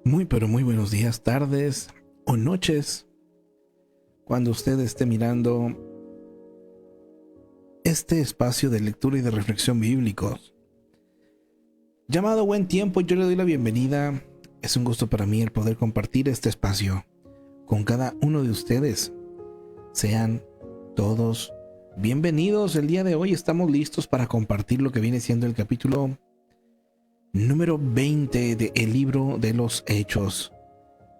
Muy pero muy buenos días, tardes o noches, cuando usted esté mirando este espacio de lectura y de reflexión bíblicos llamado Buen Tiempo. Yo le doy la bienvenida. Es un gusto para mí el poder compartir este espacio con cada uno de ustedes. Sean todos bienvenidos. El día de hoy estamos listos para compartir lo que viene siendo el capítulo número 20 del libro de los Hechos.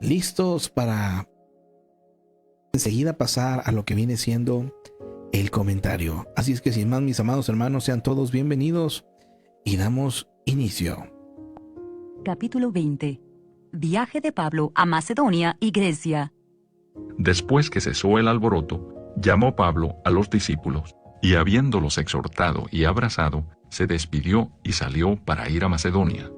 Listos para enseguida pasar a lo que viene siendo el comentario. Así es que sin más, mis amados hermanos, sean todos bienvenidos y damos inicio. Capítulo 20. Viaje de Pablo a Macedonia y Grecia. Después que cesó el alboroto, llamó Pablo a los discípulos, y habiéndolos exhortado y abrazado, se despidió y salió para ir a Macedonia.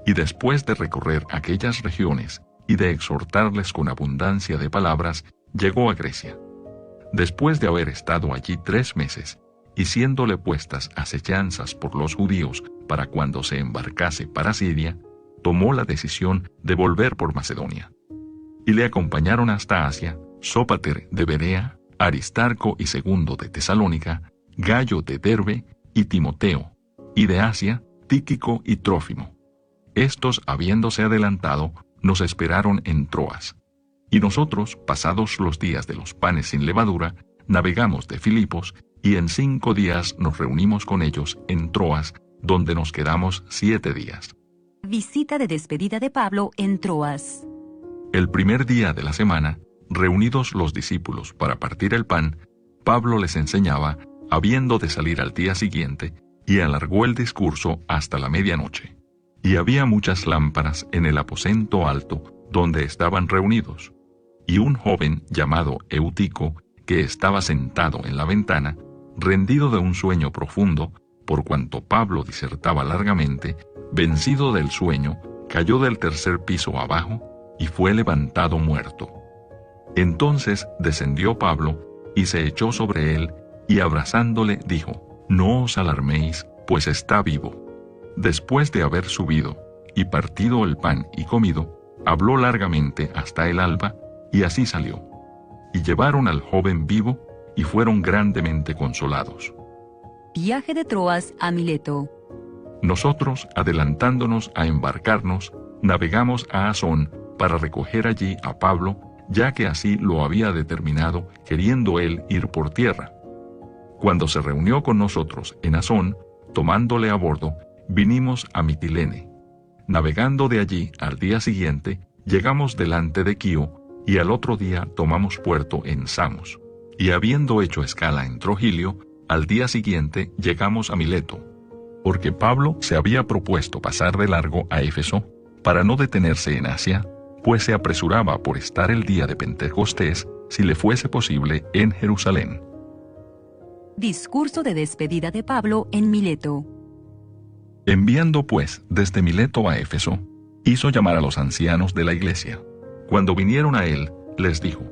Y después de recorrer aquellas regiones y de exhortarles con abundancia de palabras, llegó a Grecia. Después de haber estado allí 3 meses, y siéndole puestas acechanzas por los judíos para cuando se embarcase para Siria, tomó la decisión de volver por Macedonia. Y le acompañaron hasta Asia Sópater de Berea, Aristarco y Segundo de Tesalónica, Gayo de Derbe y Timoteo, y de Asia Tíquico y Trófimo. Estos, habiéndose adelantado, nos esperaron en Troas. Y nosotros, pasados los días de los panes sin levadura, navegamos de Filipos, y en 5 días nos reunimos con ellos en Troas, donde nos quedamos 7 días. Visita de despedida de Pablo en Troas. El primer día de la semana, reunidos los discípulos para partir el pan, Pablo les enseñaba, habiendo de salir al día siguiente, y alargó el discurso hasta la medianoche. Y había muchas lámparas en el aposento alto donde estaban reunidos. Y un joven llamado Eutico, que estaba sentado en la ventana, rendido de un sueño profundo, por cuanto Pablo disertaba largamente, vencido del sueño, cayó del 3er piso abajo y fue levantado muerto. Entonces descendió Pablo y se echó sobre él, y abrazándole dijo: «No os alarméis, pues está vivo». Después de haber subido y partido el pan y comido, habló largamente hasta el alba, y así salió. Y llevaron al joven vivo, y fueron grandemente consolados. Viaje de Troas a Mileto. Nosotros, adelantándonos a embarcarnos, navegamos a Asón para recoger allí a Pablo, ya que así lo había determinado, queriendo él ir por tierra. Cuando se reunió con nosotros en Asón, tomándole a bordo, vinimos a Mitilene. Navegando de allí al día siguiente, llegamos delante de Quío, y al otro día tomamos puerto en Samos. Y habiendo hecho escala en Trogilio, al día siguiente llegamos a Mileto, porque Pablo se había propuesto pasar de largo a Éfeso, para no detenerse en Asia, pues se apresuraba por estar el día de Pentecostés, si le fuese posible, en Jerusalén. Discurso de despedida de Pablo en Mileto. Enviando pues desde Mileto a Éfeso, hizo llamar a los ancianos de la iglesia. Cuando vinieron a él, les dijo: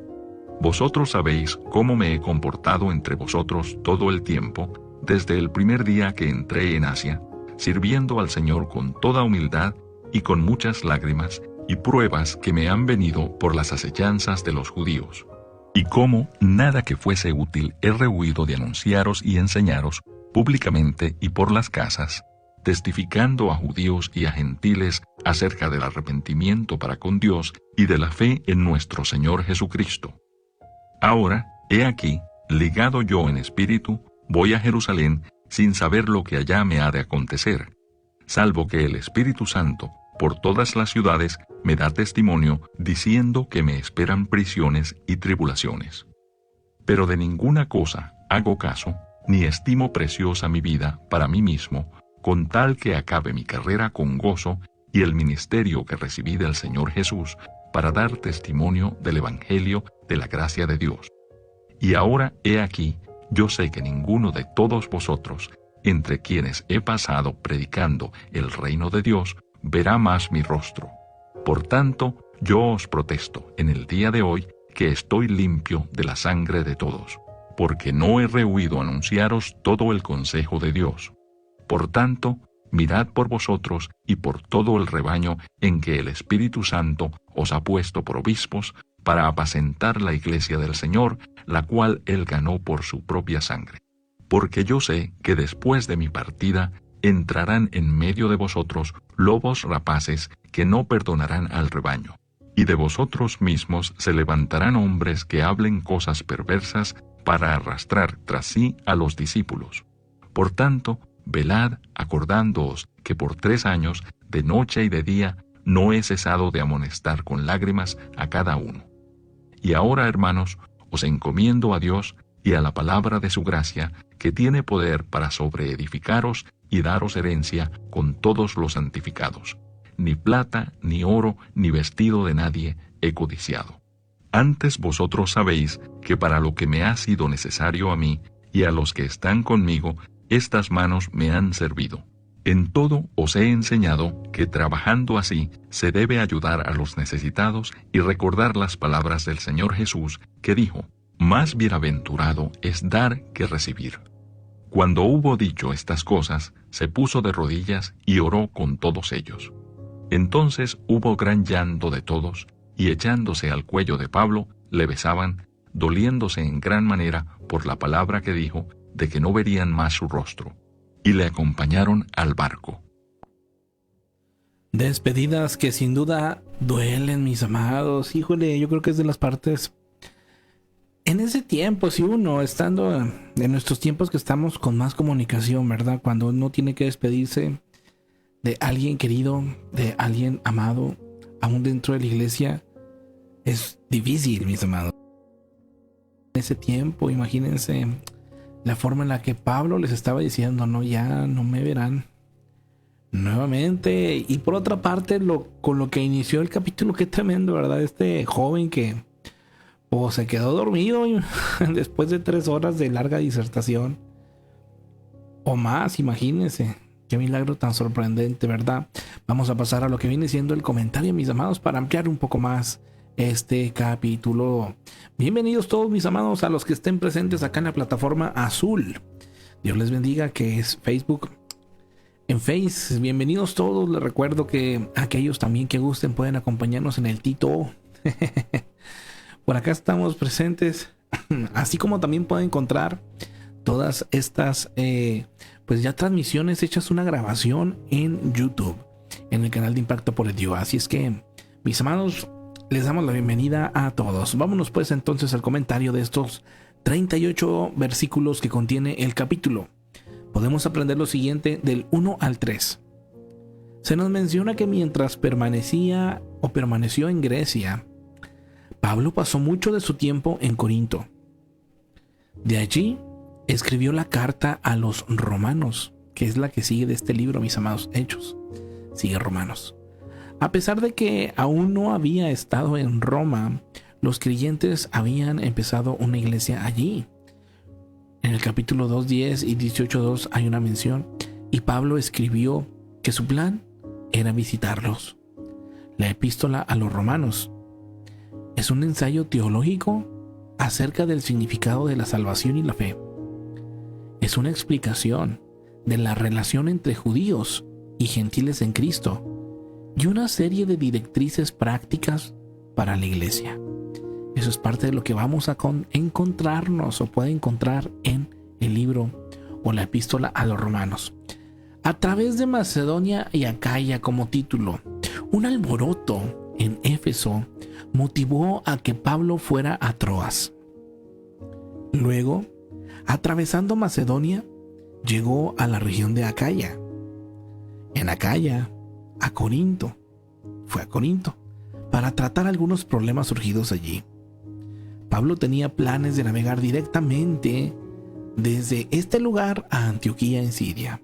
«Vosotros sabéis cómo me he comportado entre vosotros todo el tiempo, desde el primer día que entré en Asia, sirviendo al Señor con toda humildad y con muchas lágrimas y pruebas que me han venido por las acechanzas de los judíos. Y cómo nada que fuese útil he rehuido de anunciaros y enseñaros públicamente y por las casas, testificando a judíos y a gentiles acerca del arrepentimiento para con Dios y de la fe en nuestro Señor Jesucristo. Ahora, he aquí, ligado yo en espíritu, voy a Jerusalén sin saber lo que allá me ha de acontecer, salvo que el Espíritu Santo, por todas las ciudades, me da testimonio, diciendo que me esperan prisiones y tribulaciones. Pero de ninguna cosa hago caso, ni estimo preciosa mi vida para mí mismo, con tal que acabe mi carrera con gozo y el ministerio que recibí del Señor Jesús, para dar testimonio del Evangelio de la gracia de Dios. Y ahora he aquí, yo sé que ninguno de todos vosotros, entre quienes he pasado predicando el reino de Dios, verá más mi rostro. Por tanto, yo os protesto en el día de hoy que estoy limpio de la sangre de todos, porque no he rehuido anunciaros todo el consejo de Dios. Por tanto, mirad por vosotros y por todo el rebaño en que el Espíritu Santo os ha puesto por obispos, para apacentar la iglesia del Señor, la cual él ganó por su propia sangre. Porque yo sé que después de mi partida entrarán en medio de vosotros lobos rapaces que no perdonarán al rebaño. Y de vosotros mismos se levantarán hombres que hablen cosas perversas para arrastrar tras sí a los discípulos. Por tanto, velad, acordándoos que por 3 años, de noche y de día, no he cesado de amonestar con lágrimas a cada uno. Y ahora, hermanos, os encomiendo a Dios y a la palabra de su gracia, que tiene poder para sobreedificaros y daros herencia con todos los santificados. Ni plata, ni oro, ni vestido de nadie he codiciado. Antes vosotros sabéis que para lo que me ha sido necesario a mí y a los que están conmigo, estas manos me han servido. En todo os he enseñado que trabajando así se debe ayudar a los necesitados y recordar las palabras del Señor Jesús, que dijo: más bienaventurado es dar que recibir. Cuando hubo dicho estas cosas, se puso de rodillas y oró con todos ellos. Entonces hubo gran llanto de todos, y echándose al cuello de Pablo, le besaban, doliéndose en gran manera por la palabra que dijo, de que no verían más su rostro. Y le acompañaron al barco. Despedidas que sin duda duelen, mis amados. Híjole, yo creo que es de las partes... En ese tiempo, si uno, estando en nuestros tiempos que estamos con más comunicación, ¿verdad? Cuando uno tiene que despedirse de alguien querido, de alguien amado, aún dentro de la iglesia, es difícil, mis amados. En ese tiempo, imagínense la forma en la que Pablo les estaba diciendo: no, ya no me verán nuevamente. Y por otra parte, con lo que inició el capítulo, qué tremendo, ¿verdad? Este joven que se quedó dormido después de 3 horas de larga disertación o más, imagínense. Qué milagro tan sorprendente, ¿verdad? Vamos a pasar a lo que viene siendo el comentario, mis amados, para ampliar un poco más este capítulo. Bienvenidos todos, mis amados, a los que estén presentes acá en la plataforma azul. Dios les bendiga, que es Facebook. En Face, bienvenidos todos. Les recuerdo que aquellos también que gusten pueden acompañarnos en el Tito. Por acá estamos presentes, así como también pueden encontrar todas estas pues ya transmisiones hechas, una grabación en YouTube, en el canal de Impacto por el Dios. Así es que, mis amados, les damos la bienvenida a todos. Vámonos pues entonces al comentario de estos 38 versículos que contiene el capítulo. Podemos aprender lo siguiente del 1 al 3. Se nos menciona que mientras permaneció en Grecia, Pablo pasó mucho de su tiempo en Corinto. De allí escribió la carta a los romanos, que es la que sigue de este libro, mis amados, Hechos. Sigue Romanos. A pesar de que aún no había estado en Roma, los creyentes habían empezado una iglesia allí. En el capítulo 2:10 y 18:2 hay una mención, y Pablo escribió que su plan era visitarlos. La epístola a los romanos es un ensayo teológico acerca del significado de la salvación y la fe. Es una explicación de la relación entre judíos y gentiles en Cristo y una serie de directrices prácticas para la iglesia. Eso es parte de lo que vamos a encontrarnos o puede encontrar en el libro o la epístola a los romanos. A través de Macedonia y Acaya como título, un alboroto en Éfeso motivó a que Pablo fuera a Troas. Luego, atravesando Macedonia, llegó a la región de Acaya. En Acaya, a Corinto. Fue a Corinto para tratar algunos problemas surgidos allí. Pablo tenía planes de navegar directamente desde este lugar a Antioquía en Siria,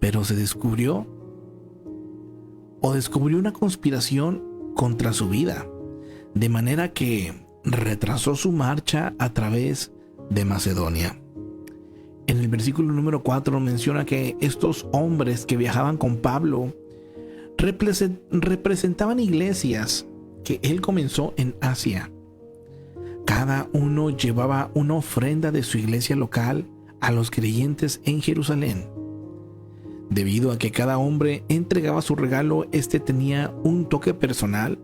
pero se descubrió una conspiración contra su vida, de manera que retrasó su marcha a través de Macedonia. En el versículo número 4 menciona que estos hombres que viajaban con Pablo representaban iglesias que él comenzó en Asia. Cada uno llevaba una ofrenda de su iglesia local a los creyentes en Jerusalén. Debido a que cada hombre entregaba su regalo, este tenía un toque personal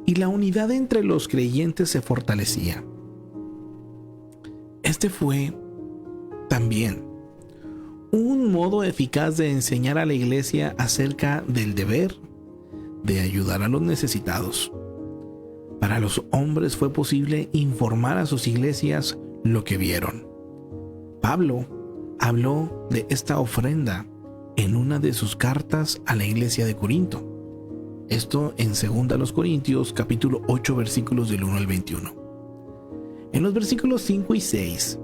y la unidad entre los creyentes se fortalecía. Este fue también un modo eficaz de enseñar a la iglesia acerca del deber de ayudar a los necesitados. Para los hombres fue posible informar a sus iglesias lo que vieron. Pablo habló de esta ofrenda en una de sus cartas a la iglesia de Corinto. Esto en 2 Corintios capítulo 8 versículos del 1 al 21. En los versículos 5 y 6,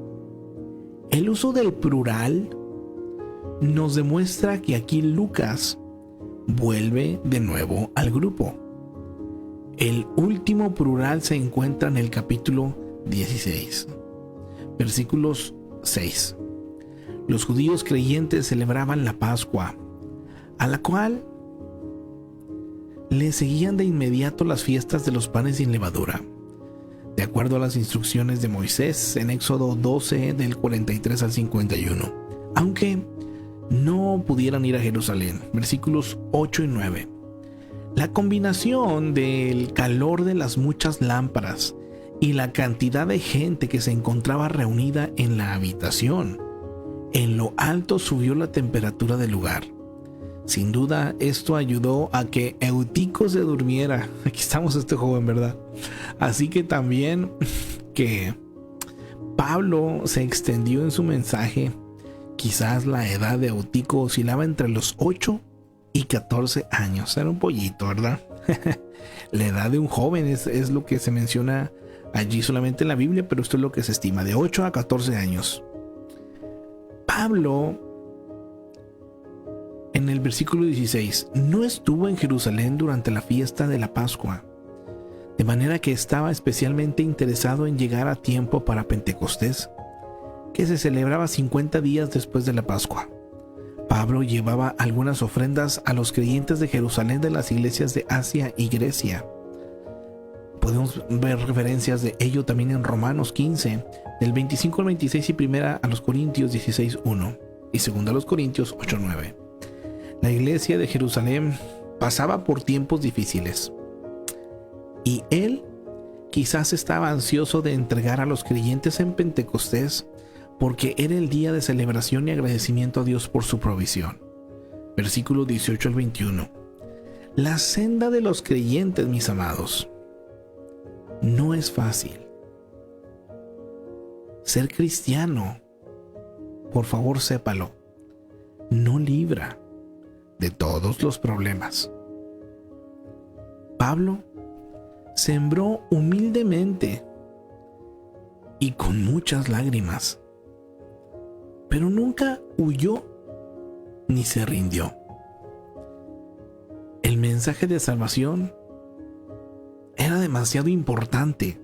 el uso del plural nos demuestra que aquí Lucas vuelve de nuevo al grupo. El último plural se encuentra en el capítulo 16, versículos 6. Los judíos creyentes celebraban la Pascua, a la cual le seguían de inmediato las fiestas de los panes sin levadura, de acuerdo a las instrucciones de Moisés en Éxodo 12 del 43 al 51, aunque no pudieran ir a Jerusalén. Versículos 8 y 9. La combinación del calor de las muchas lámparas y la cantidad de gente que se encontraba reunida en la habitación, en lo alto subió la temperatura del lugar. Sin duda, esto ayudó a que Eutico se durmiera. Aquí estamos este joven, ¿verdad? Así que también que Pablo se extendió en su mensaje. Quizás la edad de Eutico oscilaba entre los 8 y 14 años. Era un pollito, ¿verdad? La edad de un joven es lo que se menciona allí solamente en la Biblia, pero esto es lo que se estima, de 8 a 14 años. Pablo, en el versículo 16, no estuvo en Jerusalén durante la fiesta de la Pascua, de manera que estaba especialmente interesado en llegar a tiempo para Pentecostés, que se celebraba 50 días después de la Pascua. Pablo llevaba algunas ofrendas a los creyentes de Jerusalén de las iglesias de Asia y Grecia. Podemos ver referencias de ello también en Romanos 15, del 25 al 26 y primera a los Corintios 16, 1 y segunda a los Corintios 8, 9. La iglesia de Jerusalén pasaba por tiempos difíciles y él quizás estaba ansioso de entregar a los creyentes en Pentecostés porque era el día de celebración y agradecimiento a Dios por su provisión. Versículo 18 al 21. La senda de los creyentes, mis amados, no es fácil. Ser cristiano, por favor sépalo, no libra de todos los problemas. Pablo sembró humildemente y con muchas lágrimas, pero nunca huyó ni se rindió. El mensaje de salvación era demasiado importante,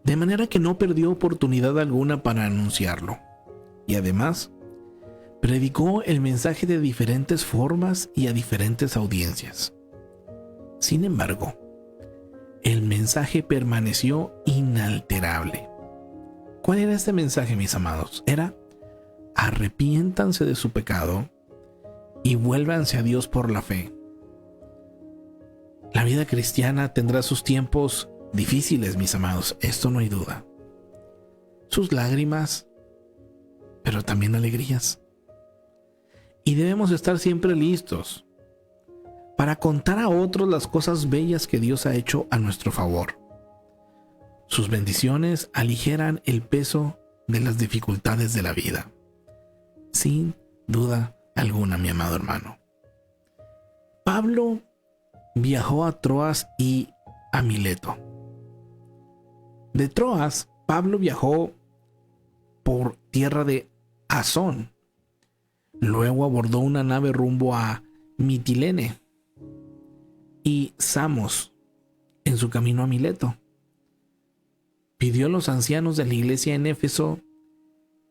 de manera que no perdió oportunidad alguna para anunciarlo. Y además, predicó el mensaje de diferentes formas y a diferentes audiencias. Sin embargo, el mensaje permaneció inalterable. ¿Cuál era este mensaje, mis amados? Era: arrepiéntanse de su pecado y vuélvanse a Dios por la fe. La vida cristiana tendrá sus tiempos difíciles, mis amados, esto no hay duda. Sus lágrimas, pero también alegrías. Y debemos estar siempre listos para contar a otros las cosas bellas que Dios ha hecho a nuestro favor. Sus bendiciones aligeran el peso de las dificultades de la vida. Sin duda alguna, mi amado hermano. Pablo viajó a Troas y a Mileto. De Troas, Pablo viajó por tierra de Asón. Luego abordó una nave rumbo a Mitilene y Samos en su camino a Mileto. Pidió a los ancianos de la iglesia en Éfeso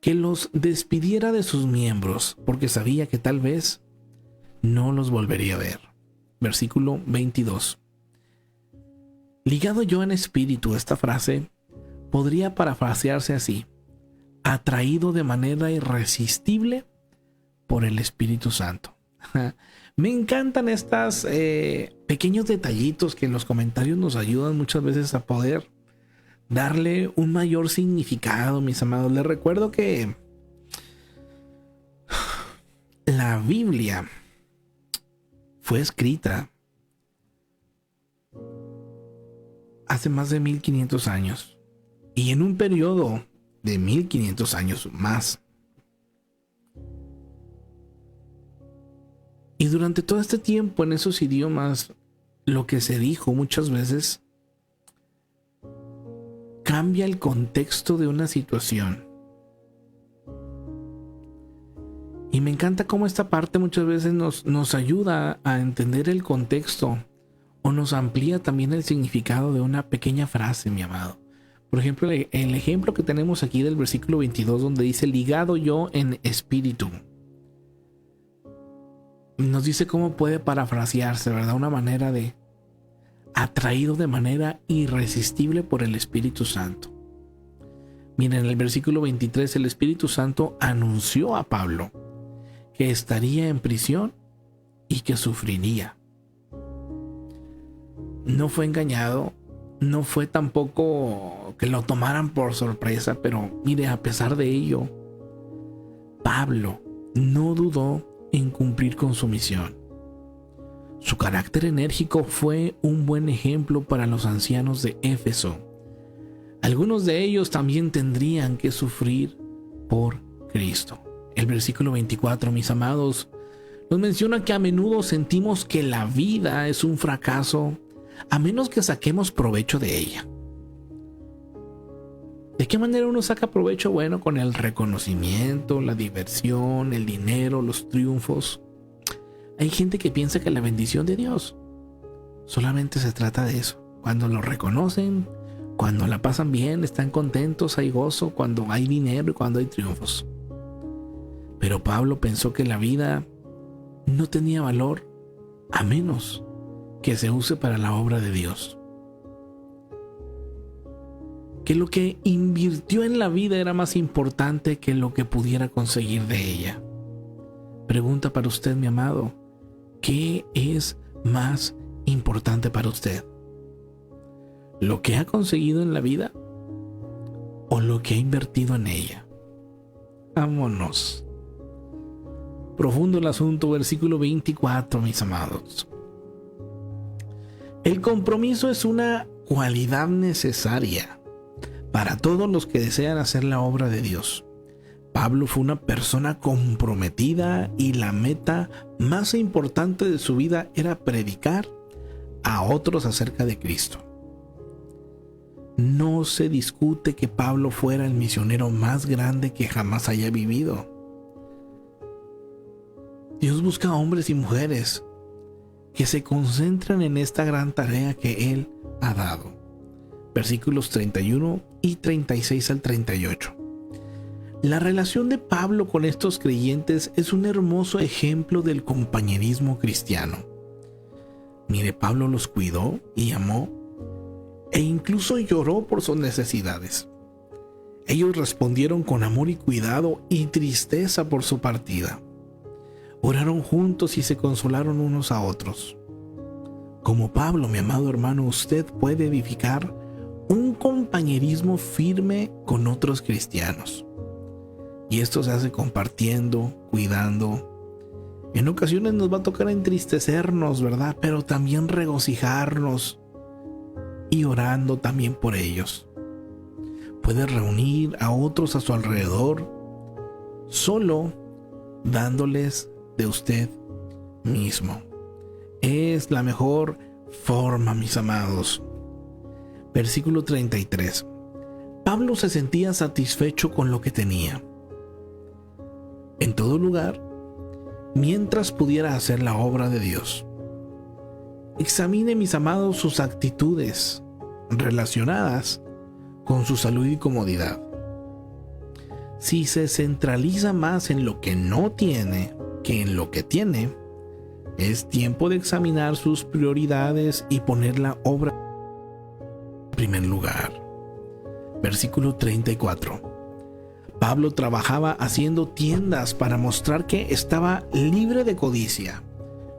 que los despidiera de sus miembros, porque sabía que tal vez no los volvería a ver. Versículo 22. Ligado yo en espíritu, esta frase podría parafrasearse así: atraído de manera irresistible por el Espíritu Santo. Me encantan estos pequeños detallitos que en los comentarios nos ayudan muchas veces a poder darle un mayor significado, mis amados. Les recuerdo que la Biblia fue escrita hace más de 1500 años y en un periodo de 1500 años más. Y durante todo este tiempo en esos idiomas, lo que se dijo muchas veces cambia el contexto de una situación. Y me encanta cómo esta parte muchas veces nos ayuda a entender el contexto o nos amplía también el significado de una pequeña frase, mi amado. Por ejemplo, el ejemplo que tenemos aquí del versículo 22 donde dice ligado yo en espíritu. Nos dice cómo puede parafrasearse, ¿verdad? Una manera de atraído de manera irresistible por el Espíritu Santo. Miren, en el versículo 23 el Espíritu Santo anunció a Pablo que estaría en prisión y que sufriría. No fue engañado, no fue tampoco que lo tomaran por sorpresa, pero mire, a pesar de ello, Pablo no dudó en cumplir con su misión. Su carácter enérgico fue un buen ejemplo para los ancianos de Éfeso. Algunos de ellos también tendrían que sufrir por Cristo. El versículo 24, mis amados, nos menciona que a menudo sentimos que la vida es un fracaso a menos que saquemos provecho de ella. ¿De qué manera uno saca provecho? Bueno, con el reconocimiento, la diversión, el dinero, los triunfos. Hay gente que piensa que la bendición de Dios solamente se trata de eso. Cuando lo reconocen, cuando la pasan bien, están contentos, hay gozo, cuando hay dinero y cuando hay triunfos. Pero Pablo pensó que la vida no tenía valor a menos que se use para la obra de Dios. Que lo que invirtió en la vida era más importante que lo que pudiera conseguir de ella. Pregunta para usted, mi amado, ¿qué es más importante para usted? ¿Lo que ha conseguido en la vida o lo que ha invertido en ella? Vámonos. Profundo el asunto, versículo 24, mis amados. El compromiso es una cualidad necesaria para todos los que desean hacer la obra de Dios. Pablo fue una persona comprometida y la meta más importante de su vida era predicar a otros acerca de Cristo. No se discute que Pablo fuera el misionero más grande que jamás haya vivido. Dios busca hombres y mujeres que se concentran en esta gran tarea que Él ha dado. Versículos 31 y 36 al 38. La relación de Pablo con estos creyentes es un hermoso ejemplo del compañerismo cristiano. Mire, Pablo los cuidó y amó e incluso lloró por sus necesidades. Ellos respondieron con amor y cuidado y tristeza por su partida. Oraron juntos y se consolaron unos a otros. Como Pablo, mi amado hermano, usted puede edificar un compañerismo firme con otros cristianos. Y esto se hace compartiendo, cuidando. En ocasiones nos va a tocar entristecernos, ¿verdad? Pero también regocijarnos y orando también por ellos. Puede reunir a otros a su alrededor, solo dándoles de usted mismo. Es la mejor forma, mis amados. Versículo 33. Pablo se sentía satisfecho con lo que tenía. En todo lugar, mientras pudiera hacer la obra de Dios. Examine, mis amados, sus actitudes relacionadas con su salud y comodidad. Si se centraliza más en lo que no tiene que en lo que tiene, es tiempo de examinar sus prioridades y poner la obra en primer lugar. Versículo 34. Pablo trabajaba haciendo tiendas para mostrar que estaba libre de codicia,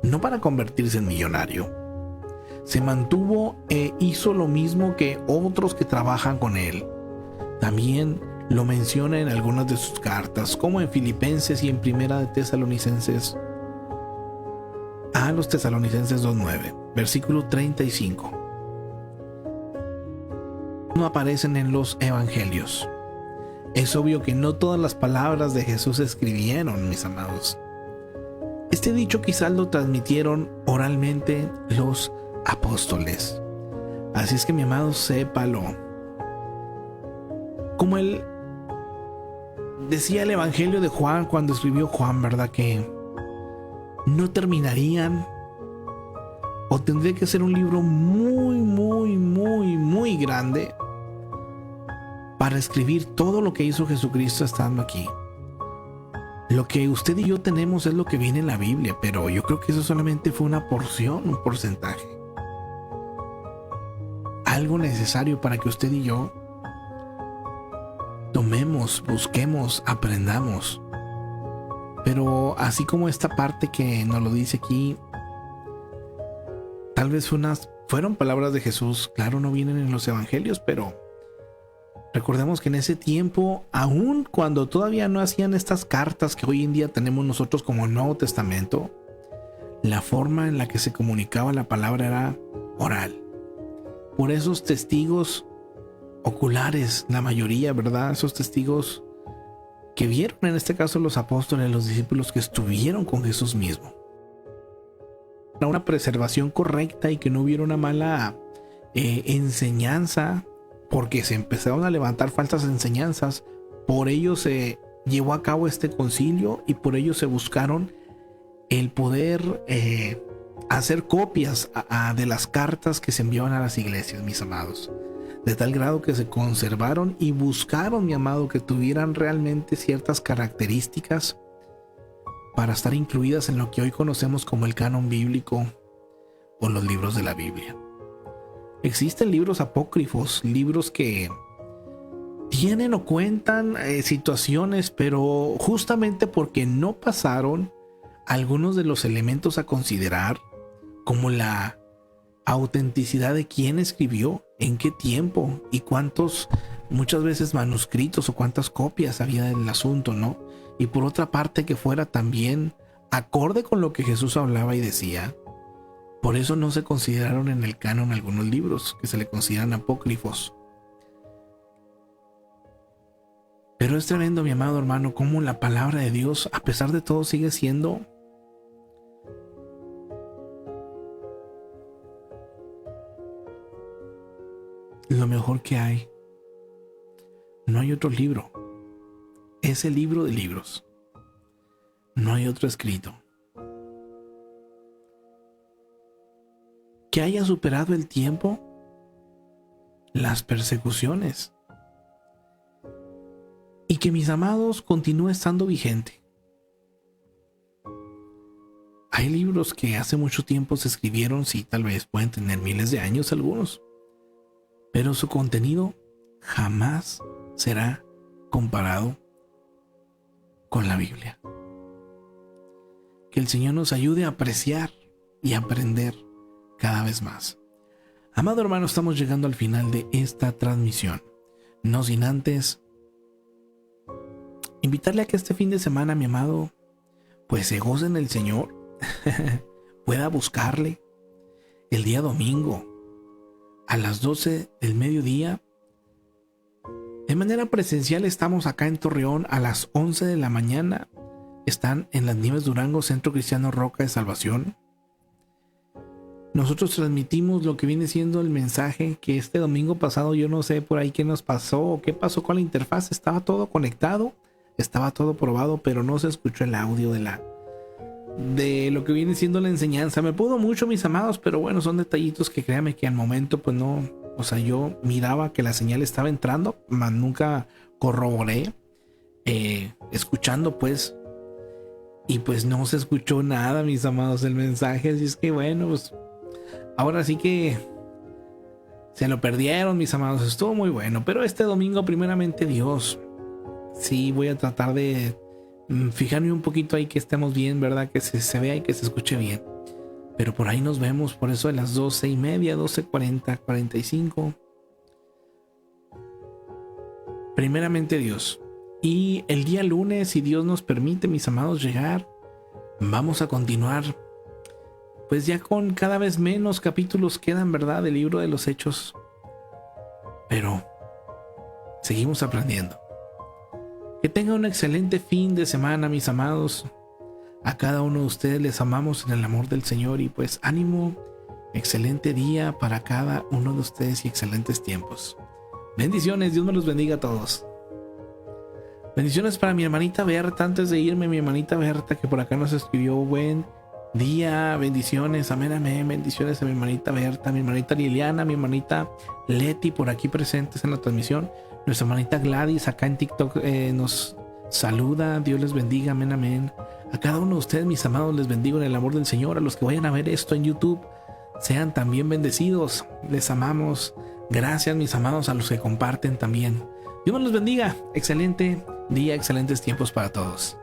no para convertirse en millonario. Se mantuvo e hizo lo mismo que otros que trabajan con él. También lo menciona en algunas de sus cartas, como en Filipenses y en Primera de Tesalonicenses, a los Tesalonicenses 2:9, versículo 35. No aparecen en los evangelios. Es obvio que no todas las palabras de Jesús se escribieron, mis amados. Este dicho quizás lo transmitieron oralmente los apóstoles. Así es que, mi amado, sépalo. Como él decía el Evangelio de Juan cuando escribió Juan, ¿verdad? Que no terminarían, o tendría que ser un libro muy, muy, muy, muy grande para escribir todo lo que hizo Jesucristo estando aquí. Lo que usted y yo tenemos es lo que viene en la Biblia, pero yo creo que eso solamente fue una porción, un porcentaje. Algo necesario para que usted y yo tomemos, busquemos, aprendamos. Pero así como esta parte que nos lo dice aquí, tal vez fueron palabras de Jesús, claro, no vienen en los evangelios, pero recordemos que en ese tiempo, aun cuando todavía no hacían estas cartas que hoy en día tenemos nosotros como el Nuevo Testamento, la forma en la que se comunicaba la palabra era oral. Por esos testigos oculares, la mayoría, ¿verdad? Esos testigos que vieron, en este caso los apóstoles, los discípulos que estuvieron con Jesús mismo. Para una preservación correcta y que no hubiera una mala enseñanza, porque se empezaron a levantar falsas enseñanzas. Por ello se llevó a cabo este concilio y por ello se buscaron el poder hacer copias de las cartas que se enviaban a las iglesias, mis amados, de tal grado que se conservaron y buscaron, mi amado, que tuvieran realmente ciertas características para estar incluidas en lo que hoy conocemos como el canon bíblico o los libros de la Biblia. Existen libros apócrifos, libros que tienen o cuentan situaciones, pero justamente porque no pasaron algunos de los elementos a considerar, como la autenticidad de quién escribió, en qué tiempo y cuántos, muchas veces manuscritos o cuántas copias había del asunto, ¿no? Y por otra parte que fuera también acorde con lo que Jesús hablaba y decía. Por eso no se consideraron en el canon algunos libros que se le consideran apócrifos. Pero es tremendo, mi amado hermano, cómo la palabra de Dios, a pesar de todo, sigue siendo lo mejor que hay. No hay otro libro. Es el libro de libros. No hay otro escrito que haya superado el tiempo, las persecuciones, y que, mis amados, continúe estando vigente. Hay libros que hace mucho tiempo se escribieron, sí, tal vez pueden tener miles de años algunos, pero su contenido jamás será comparado con la Biblia. Que el Señor nos ayude a apreciar y aprender cada vez más. Amado hermano, estamos llegando al final de esta transmisión. No sin antes invitarle a que este fin de semana, mi amado, pues se goce en el Señor, pueda buscarle el día domingo a las 12 del mediodía. De manera presencial estamos acá en Torreón a las 11 de la mañana. Están en Las Nieves, Durango, Centro Cristiano Roca de Salvación. Nosotros transmitimos lo que viene siendo el mensaje que este domingo pasado, yo no sé por ahí qué nos pasó o qué pasó con la interfaz. Estaba todo conectado, estaba todo probado, pero no se escuchó el audio de lo que viene siendo la enseñanza. Me pudo mucho, mis amados, pero bueno, son detallitos que créanme que al momento pues no, o sea, yo miraba que la señal estaba entrando, mas nunca corroboré escuchando pues, y pues no se escuchó nada, mis amados, el mensaje. Así es que bueno, pues ahora sí que se lo perdieron, mis amados. Estuvo muy bueno, pero este domingo, primeramente Dios, Sí, voy a tratar de fijarme un poquito ahí que estemos bien, ¿verdad? Que se vea y que se escuche bien. Pero por ahí nos vemos, por eso a las 12:30, 12:40, 45. Primeramente Dios. Y el día lunes, si Dios nos permite, mis amados, llegar, vamos a continuar. Pues ya con cada vez menos capítulos quedan, ¿verdad? Del libro de los Hechos. Pero seguimos aprendiendo. Que tenga un excelente fin de semana, mis amados. A cada uno de ustedes les amamos en el amor del Señor y pues ánimo, excelente día para cada uno de ustedes y excelentes tiempos. Bendiciones, Dios me los bendiga a todos. Bendiciones para mi hermanita Berta, antes de irme, mi hermanita Berta que por acá nos escribió buen día, bendiciones, amén, amén, bendiciones a mi hermanita Berta, mi hermanita Liliana, mi hermanita Leti por aquí presentes en la transmisión. Nuestra hermanita Gladys acá en TikTok nos saluda, Dios les bendiga, amén, amén. A cada uno de ustedes, mis amados, les bendigo en el amor del Señor. A los que vayan a ver esto en YouTube, sean también bendecidos, les amamos. Gracias, mis amados, a los que comparten también. Dios los bendiga, excelente día, excelentes tiempos para todos.